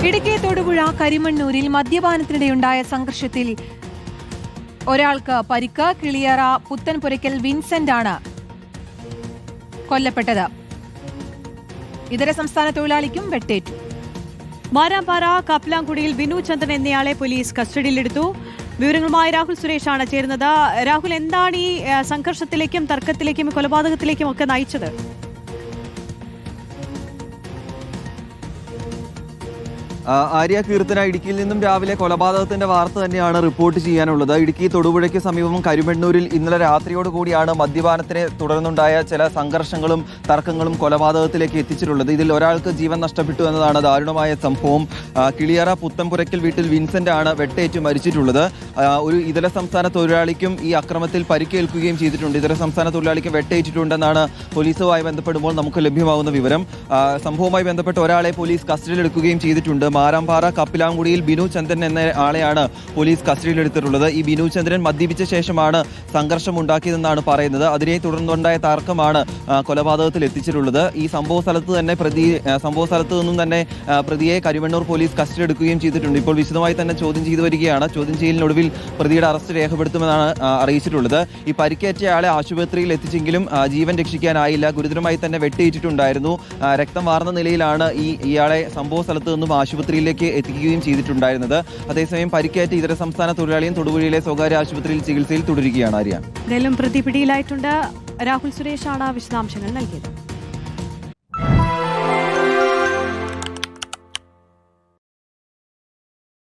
ഇടുക്കി തൊടുപുഴ കരിമണ്ണൂരിൽ മദ്യപാനത്തിനിടെയുണ്ടായ സംഘർഷത്തിൽ ഒരാൾക്ക് പരിക്ക്. കിളിയറ പുത്തൻപുരയ്ക്കൽ വിൻസെന്റ് ആണ് കൊല്ലപ്പെട്ടത്. ഇതര സംസ്ഥാന തൊഴിലാളിക്കും വെട്ടേറ്റു. മാരാമ്പാറ കപ്ലാംകുടിയിൽ ബിനു ചന്ദ്രൻ എന്നയാളെ പോലീസ് കസ്റ്റഡിയിലെടുത്തു. വിവരങ്ങളുമായി രാഹുൽ സുരേഷാണ് ചേരുന്നത്. രാഹുൽ, എന്താണ് ഈ സംഘർഷത്തിലേക്കും തർക്കത്തിലേക്കും കൊലപാതകത്തിലേക്കും ഒക്കെ നയിച്ചത്? ആര്യ കീർത്തന, ഇടുക്കിയിൽ നിന്നും രാവിലെ കൊലപാതകത്തിന്റെ വാർത്ത തന്നെയാണ് റിപ്പോർട്ട് ചെയ്യാനുള്ളത്. ഇടുക്കി തൊടുപുഴയ്ക്ക് സമീപം കരിമണ്ണൂരിൽ ഇന്നലെ രാത്രിയോടുകൂടിയാണ് മദ്യപാനത്തിനെ തുടർന്നുണ്ടായ ചില സംഘർഷങ്ങളും തർക്കങ്ങളും കൊലപാതകത്തിലേക്ക് എത്തിച്ചിട്ടുള്ളത്. ഇതിൽ ഒരാൾക്ക് ജീവൻ നഷ്ടപ്പെട്ടു എന്നതാണ് ദാരുണമായ സംഭവം. കിളിയറ പുത്തൻപുരയ്ക്കൽ വീട്ടിൽ വിൻസെന്റ് ആണ് വെട്ടേറ്റ് മരിച്ചിട്ടുള്ളത്. ഒരു ഇതര സംസ്ഥാന തൊഴിലാളിക്കും ഈ അക്രമത്തിൽ പരിക്കേൽക്കുകയും ചെയ്തിട്ടുണ്ട്. ഇതര സംസ്ഥാന തൊഴിലാളിക്കും വെട്ടേറ്റിട്ടുണ്ടെന്നാണ് പോലീസുമായി ബന്ധപ്പെടുമ്പോൾ നമുക്ക് ലഭ്യമാകുന്ന വിവരം. സംഭവവുമായി ബന്ധപ്പെട്ട് ഒരാളെ പോലീസ് കസ്റ്റഡിയിലെടുക്കുകയും ചെയ്തിട്ടുണ്ട്. മാരാമ്പാറ കപ്പിലാംകുടിയിൽ ബിനു ചന്ദ്രൻ എന്ന ആളെയാണ് പോലീസ് കസ്റ്റഡിയിലെടുത്തിട്ടുള്ളത്. ഈ ബിനു ചന്ദ്രൻ മദ്യപിച്ച ശേഷമാണ് സംഘർഷം ഉണ്ടാക്കിയതെന്നാണ് പറയുന്നത്. അതിനെ തുടർന്നുണ്ടായ തർക്കമാണ് കൊലപാതകത്തിൽ എത്തിച്ചിട്ടുള്ളത്. ഈ സംഭവ സ്ഥലത്ത് നിന്നും തന്നെ പ്രതിയെ കരിമണ്ണൂർ പോലീസ് കസ്റ്റഡിയെടുക്കുകയും ചെയ്തിട്ടുണ്ട്. ഇപ്പോൾ വിശദമായി തന്നെ ചോദ്യം ചെയ്തു വരികയാണ്. ചോദ്യം ചെയ്യലിനൊടുവിൽ പ്രതിയുടെ അറസ്റ്റ് രേഖപ്പെടുത്തുമെന്നാണ് അറിയിച്ചിട്ടുള്ളത്. ഈ പരിക്കേറ്റ ആളെ ആശുപത്രിയിൽ എത്തിച്ചെങ്കിലും ജീവൻ രക്ഷിക്കാനായില്ല. ഗുരുതരമായി തന്നെ വെട്ടേറ്റിട്ടുണ്ടായിരുന്നു. രക്തം വാർന്ന നിലയിലാണ് ഇയാളെ സംഭവ സ്ഥലത്ത് നിന്നും ആശുപത്രിയിലേക്ക് എത്തിക്കുകയും ചെയ്തിട്ടുണ്ടായിരുന്നത്. അതേസമയം പരിക്കേറ്റ ഇതര സംസ്ഥാന തൊഴിലാളിയും തൊടുപുഴയിലെ സ്വകാര്യ ആശുപത്രിയിൽ ചികിത്സയിൽ തുടരുകയാണ്. ആര്യ, പ്രതി പിടിയിലായിട്ടുണ്ട്. രാഹുൽ സുരേഷാണ് വിശദാംശങ്ങൾ നൽകിയത്.